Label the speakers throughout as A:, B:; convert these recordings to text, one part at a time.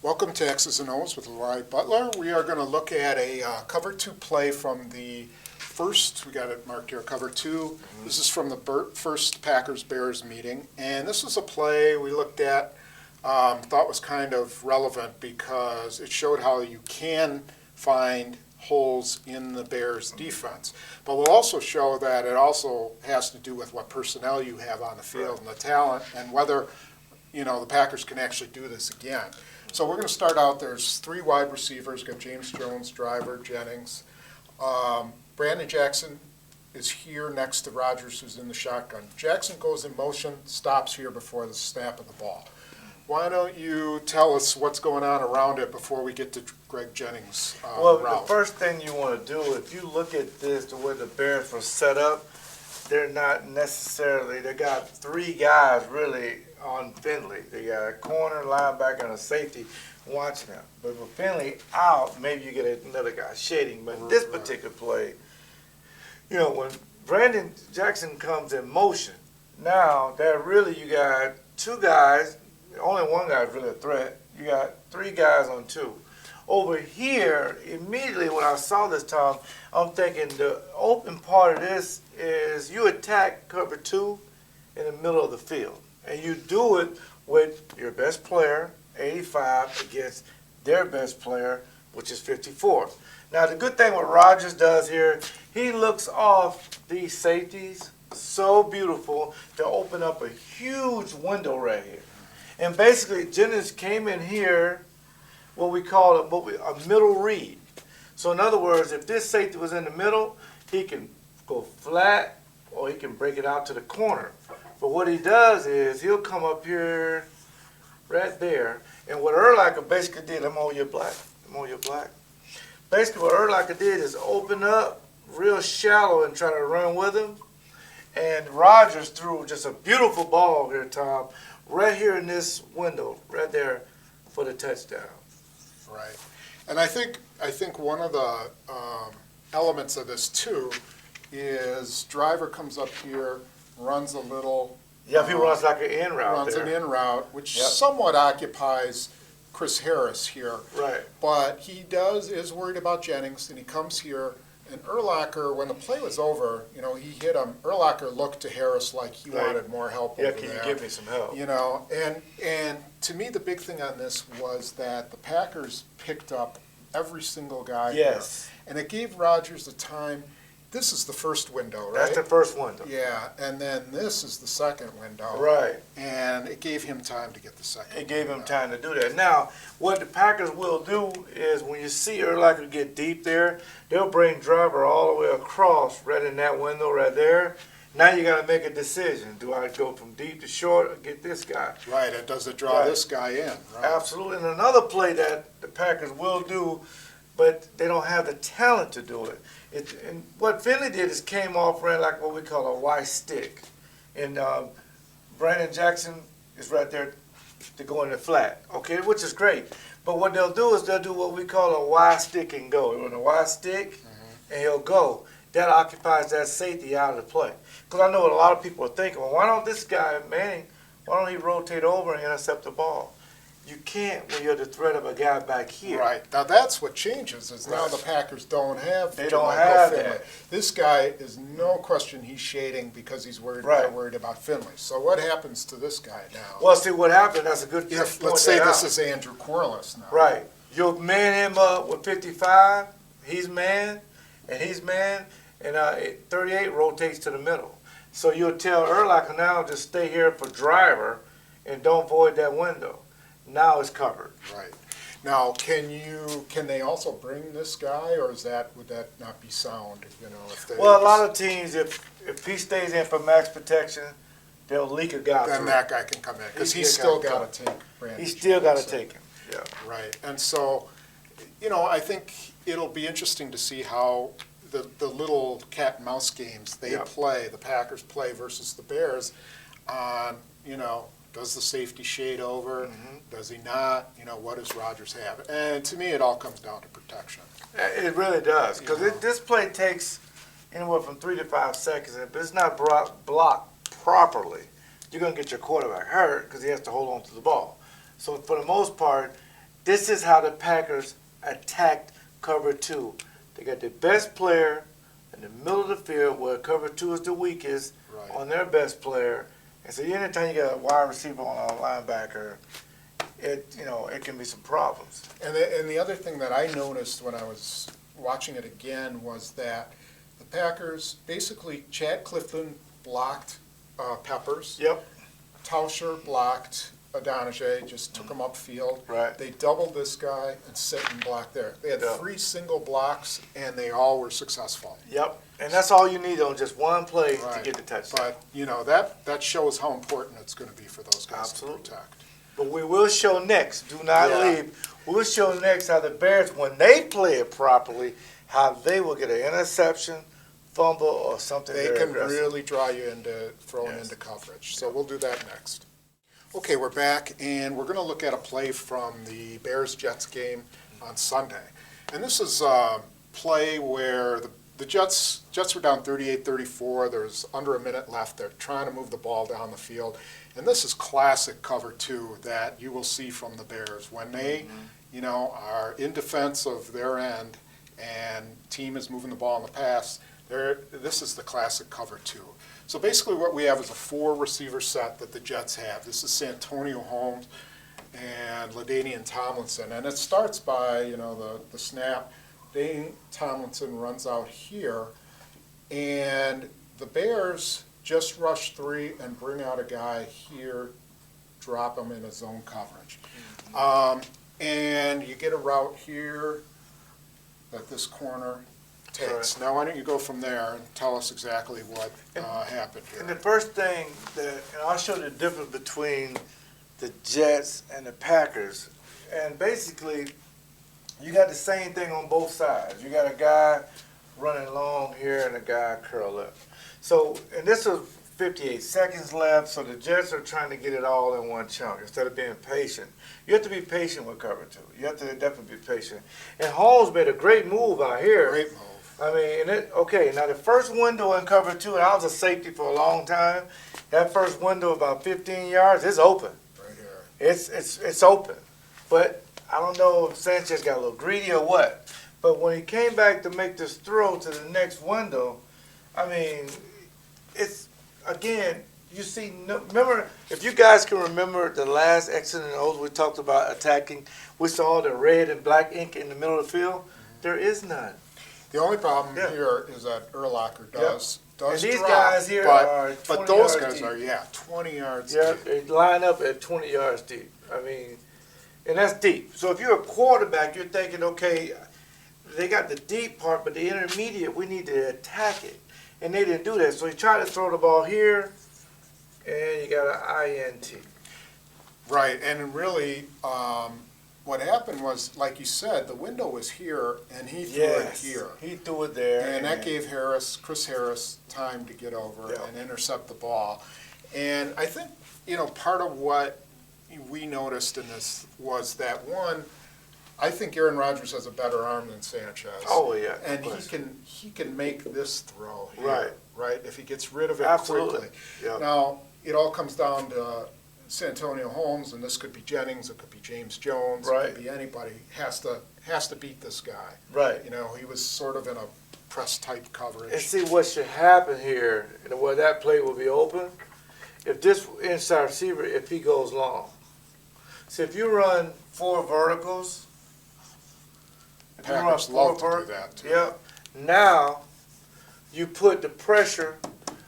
A: Welcome to X's and O's with LeRoy Butler. We are going to look at a cover two play from the first, we got it marked here, cover two. This is from the first Packers-Bears meeting. And this was a play we looked at, thought was kind of relevant because it showed how you can find holes in the Bears defense. But we'll also show that it also has to do with what personnel you have on the field and the talent and whether, the Packers can actually do this again. So we're going to start out, there's three wide receivers, got James Jones, Driver, Jennings. Brandon Jackson is here next to Rodgers, who's in the shotgun. Jackson goes in motion, stops here before the snap of the ball. Why don't you tell us what's going on around it before we get to Greg Jennings' route?
B: The first thing you want to do, if you look at this, the way the Bears were set up, they're not necessarily, they got three guys really on Finley. They got a corner, linebacker, and a safety watching him. But with Finley out, maybe you get another guy shading. But in this particular play, when Brandon Jackson comes in motion, now that really you got two guys, only one guy is really a threat. You got three guys on two. Over here, immediately when I saw this, Tom, I'm thinking the open part of this is you attack cover two in the middle of the field. And you do it with your best player, 85, against their best player, which is 54. Now, the good thing what Rodgers does here, he looks off these safeties so beautiful to open up a huge window right here. And basically, Jennings came in here, what we call a middle read. So in other words, if this safety was in the middle, he can go flat or he can break it out to the corner. But what he does is he'll come up here right there. And what Urlacher basically did, I'm on your black. Basically what Urlacher did is open up real shallow and try to run with him. And Rodgers threw just a beautiful ball here, Tom, right here in this window, right there for the touchdown.
A: Right. And I think one of the elements of this, too, is Driver comes up here, runs a little.
B: Yeah, he runs like an in route.
A: Runs an in route, which somewhat occupies Chris Harris here.
B: Right.
A: But he is worried about Jennings, and he comes here. And Urlacher, when the play was over, he hit him. Urlacher looked to Harris like he wanted more help over there.
B: Yeah, can you give me some help?
A: And to me, the big thing on this was that the Packers picked up every single guy here. And it gave Rodgers the time. This is the first window, right?
B: That's the first window.
A: Yeah, and then this is the second window.
B: Right.
A: And it gave him time to get the second
B: It gave him time to do that. Now, what the Packers will do is when you see Urlacher get deep there, they'll bring Driver all the way across right in that window right there. Now you got to make a decision. Do I go from deep to short or get this guy?
A: Right, and does it draw this guy in? Right?
B: Absolutely. And another play that the Packers will do, but they don't have the talent to do it. And what Finley did is came off, ran like what we call a Y stick. And Brandon Jackson is right there to go in the flat, okay, which is great. But what they'll do is they'll do what we call a Y stick and go. He'll run a Y stick and he'll go. That occupies that safety out of the play. Because I know what a lot of people are thinking, well, why don't this guy, Manning, why don't he rotate over and intercept the ball? You can't when you're the threat of a guy back here.
A: Right. Now that's what changes is now the Packers don't have
B: They don't have that.
A: This guy is no question he's shading because he's worried about Finley. So what happens to this guy now?
B: Well, see what happened, that's a good point.
A: Let's say this is Andrew Corliss now.
B: Right. You'll man him up with 55, he's man, and 38 rotates to the middle. So you'll tell Urlacher now to stay here for Driver and don't void that window. Now it's covered.
A: Right. Now, can they also bring this guy, or would that not be sound?
B: A lot of teams, if he stays in for max protection, they'll leak a guy.
A: Then that guy can come in because he's still got to take Brandon.
B: He's still got to take him. Yeah.
A: Right. And so, I think it'll be interesting to see how the little cat and mouse games they play, the Packers play versus the Bears on, does the safety shade over? Does he not? What does Rodgers have? And to me, it all comes down to protection.
B: It really does, because this play takes anywhere from 3 to 5 seconds. If it's not blocked properly, you're going to get your quarterback hurt because he has to hold on to the ball. So for the most part, this is how the Packers attacked cover two. They got the best player in the middle of the field where cover two is the weakest on their best player. And so anytime you got a wide receiver on a linebacker, it can be some problems.
A: And the other thing that I noticed when I was watching it again was that the Packers, basically Chad Clifton blocked Peppers.
B: Yep.
A: Tauscher blocked Adonijah, just took him upfield.
B: Right.
A: They doubled this guy and sit and block there. They had 3 single blocks, and they all were successful.
B: Yep. And that's all you need on just one play to get the touchdown.
A: But, that shows how important it's going to be for those guys to protect.
B: But we will show next. Do not leave. We'll show next how the Bears, when they play it properly, how they will get an interception, fumble, or something
A: They
B: very
A: can
B: aggressive.
A: really draw you into throwing into coverage. So we'll do that next. Okay, we're back, and we're going to look at a play from the Bears-Jets game on Sunday. And this is a play where the Jets were down 38-34. There's under a minute left. They're trying to move the ball down the field. And this is classic cover two that you will see from the Bears. When they, are in defense of their end and team is moving the ball in the pass, this is the classic cover two. So basically what we have is a 4-receiver set that the Jets have. This is Santonio Holmes and LaDainian Tomlinson. And it starts by, the snap. Dane Tomlinson runs out here, and the Bears just rush 3 and bring out a guy here, drop him in a zone coverage. And you get a route here that this corner takes. Now, why don't you go from there and tell us exactly what happened here?
B: And the first thing and I'll show the difference between the Jets and the Packers. And basically, you got the same thing on both sides. You got a guy running long here and a guy curl up. So, and this was 58 seconds left, so the Jets are trying to get it all in one chunk instead of being patient. You have to be patient with cover two. You have to definitely be patient. And Holmes made a great move out here.
A: Great move.
B: I mean, now the first window in cover two, and I was a safety for a long time, that first window about 15 yards, it's open.
A: Right here.
B: It's open. But I don't know if Sanchez got a little greedy or what. But when he came back to make this throw to the next window, I mean, it's, again, you see, remember, if you guys can remember the last X's and O's we talked about attacking, we saw the red and black ink in the middle of the field. There is none.
A: The only problem here is that Urlacher does
B: and these
A: drop,
B: guys here are 20
A: but those
B: yards
A: guys
B: deep.
A: are 20 yards
B: Yeah,
A: deep.
B: they line up at 20 yards deep. I mean, and that's deep. So if you're a quarterback, you're thinking, okay, they got the deep part, but the intermediate, we need to attack it. And they didn't do that. So he tried to throw the ball here, and you got an INT.
A: Right, and really, what happened was, like you said, the window was here, and he threw it here.
B: He threw it there.
A: And that gave Chris Harris, time to get over and intercept the ball. And I think, part of what we noticed in this was that, one, I think Aaron Rodgers has a better arm than Sanchez.
B: Oh, yeah.
A: And he can make this throw
B: Right.
A: here, right, if he gets rid of it
B: Absolutely.
A: quickly.
B: Yeah.
A: Now, it all comes down to Santonio Holmes, and this could be Jennings, it could be James Jones,
B: Right.
A: it could be anybody, has to beat this guy.
B: Right.
A: He was sort of in a press-type coverage.
B: And see what should happen here, and where that play will be open, if this inside receiver, if he goes long. So if you run 4 verticals,
A: Packers love to do that, too.
B: Yeah. Now you put the pressure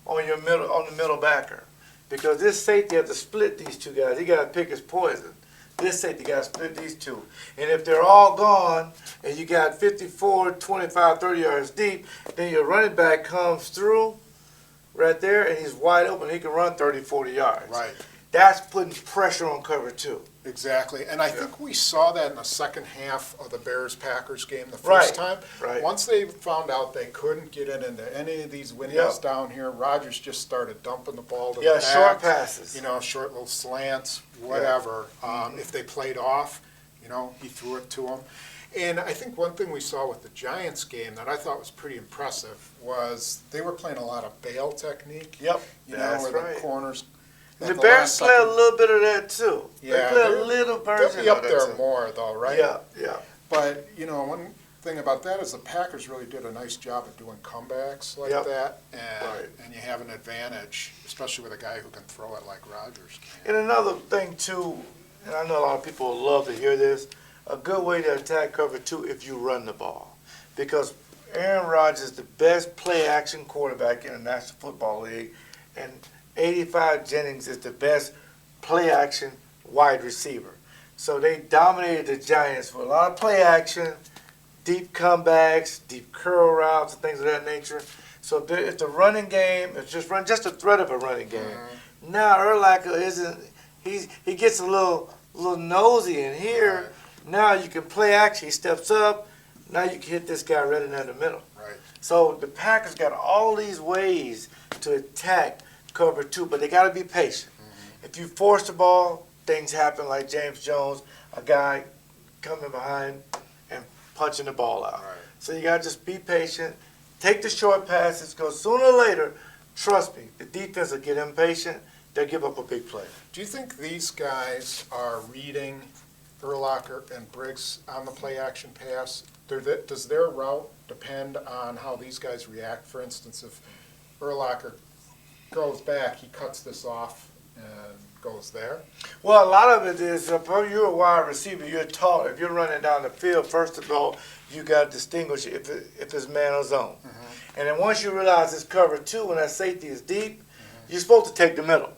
B: on the middle backer, because this safety has to split these two guys. He got to pick his poison. This safety got to split these two, and if they're all gone, and you got 54, 25, 30 yards deep, then your running back comes through right there, and he's wide open. He can run 30, 40 yards.
A: Right.
B: That's putting pressure on cover two.
A: Exactly, and I think we saw that in the second half of the Bears-Packers game the first time.
B: Right.
A: Once they found out they couldn't get into any of these windows down here, Rodgers just started dumping the ball to the back.
B: Short passes.
A: Short little slants, whatever. If they played off, he threw it to them. And I think one thing we saw with the Giants game that I thought was pretty impressive was they were playing a lot of bail technique.
B: Yep,
A: Where the corners
B: The Bears play a little bit of that too.
A: Yeah,
B: they play a little version
A: they'll be up
B: of
A: there
B: that too.
A: more though, right?
B: Yeah, yeah.
A: But, you know, one thing about that is the Packers really did a nice job of doing comebacks like
B: Yep.
A: that. And,
B: Right.
A: and you have an advantage, especially with a guy who can throw it like Rodgers can.
B: And another thing too, and I know a lot of people would love to hear this, a good way to attack cover two if you run the ball. Because Aaron Rodgers is the best play action quarterback in the National Football League, and 85 Jennings is the best play action wide receiver. So they dominated the Giants with a lot of play action, deep comebacks, deep curl routes, and things of that nature. So if the running game, it's just a threat of a running game.
A: Mm-hmm.
B: Now Urlacher isn't. He gets a little nosy in here.
A: Right.
B: Now you can play action. He steps up. Now you can hit this guy right in the middle.
A: Right.
B: So the Packers got all these ways to attack cover two, but they got to be patient.
A: Mm-hmm.
B: If you force the ball, things happen like James Jones, a guy coming behind and punching the ball out.
A: Right.
B: So you got to just be patient, take the short passes, because sooner or later, trust me, the defense will get impatient. They'll give up a big play.
A: Do you think these guys are reading Urlacher and Briggs on the play action pass? Does their route depend on how these guys react? For instance, if Urlacher goes back, he cuts this off and goes there?
B: Well, a lot of it is, if you're a wide receiver, you're tall. If you're running down the field, first of all, you got to distinguish if it's man or zone.
A: Mm-hmm.
B: And then once you realize it's cover two and that safety is deep, you're supposed to take the middle.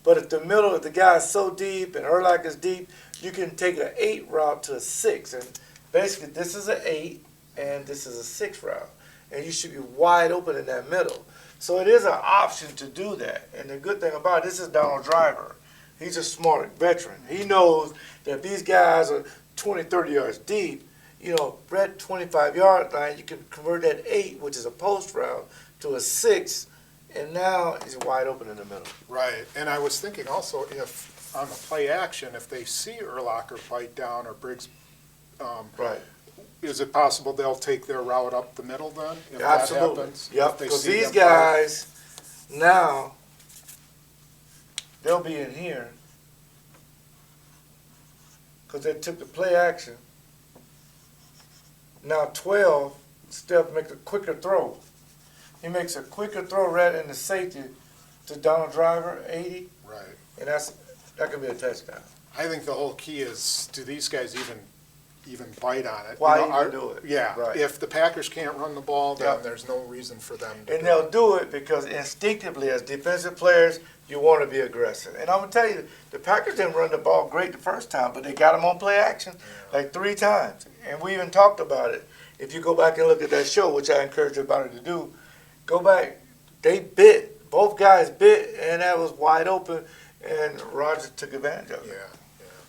B: But if the guy is so deep and Urlacher is deep, you can take an 8 route to a 6. And basically, this is an 8 and this is a 6 route. And you should be wide open in that middle. So it is an option to do that. And the good thing about it, this is Donald Driver. He's a smart veteran. He knows that if these guys are 20, 30 yards deep, you know, right 25-yard line, you can convert that 8, which is a post route, to a 6, and now he's wide open in the middle.
A: Right. And I was thinking also if on the play action, if they see Urlacher bite down or Briggs,
B: Right.
A: is it possible they'll take their route up the middle then? If
B: Absolutely.
A: That happens?
B: Yep.
A: If they
B: Because
A: see
B: these
A: them
B: guys, now, they'll be in here because they took the play action. Now 12, Steph makes a quicker throw. He makes a quicker throw right in the safety to Donald Driver, 80,
A: Right.
B: and that could be a touchdown.
A: I think the whole key is, do these guys even bite on it?
B: Why
A: You know,
B: even do it?
A: Yeah.
B: Right.
A: If the Packers can't run the ball, then
B: Yep.
A: there's no reason for them to
B: And
A: do
B: they'll
A: it.
B: do it because instinctively, as defensive players, you want to be aggressive. And I'm going to tell you, the Packers didn't run the ball great the first time, but they got them on play action like 3 times. And we even talked about it. If you go back and look at that show, which I encourage everybody to do, go back. They bit. Both guys bit, and that was wide open, and Rodgers took advantage of it.
A: Yeah.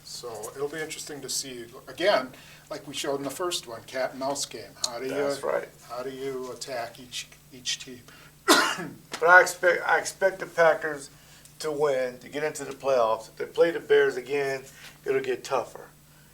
A: So it'll be interesting to see, again, like we showed in the first one, cat and mouse game.
B: That's right.
A: How do you attack each team?
B: But I expect the Packers to win, to get into the playoffs. If they play the Bears again, it'll get tougher.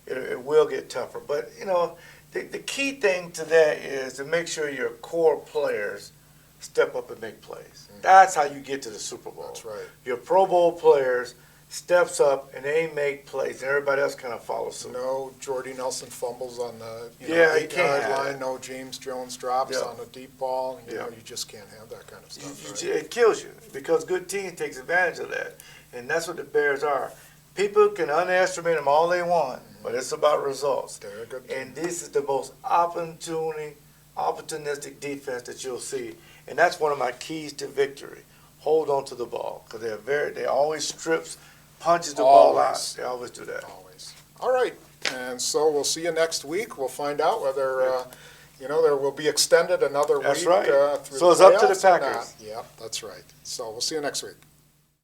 B: It will get tougher. But, you know, the key thing to that is to make sure your core players step up and make plays.
A: Mm-hmm.
B: That's how you get to the Super Bowl.
A: That's right.
B: Your Pro Bowl players steps up and they make plays, and everybody else kind of follows suit.
A: No Jordy Nelson fumbles on the
B: He
A: 8-yard
B: can't have
A: line.
B: it.
A: No James Jones drops
B: Yeah.
A: on a deep ball. You
B: Yeah.
A: know, you just can't have that kind of stuff. Right?
B: It kills you because good teams takes advantage of that, and that's what the Bears are. People can underestimate them all they want, but it's about results.
A: They're a good team.
B: And this is the most opportunistic defense that you'll see, and that's one of my keys to victory. Hold on to the ball because they always strips, punches the ball out.
A: Always.
B: They always do that.
A: Always. All right. And so we'll see you next week. We'll find out whether, there will be extended another
B: That's
A: week.
B: right.
A: Through
B: So it's up to the
A: playoffs or not.
B: Packers.
A: Yep, that's right. So we'll see you next week.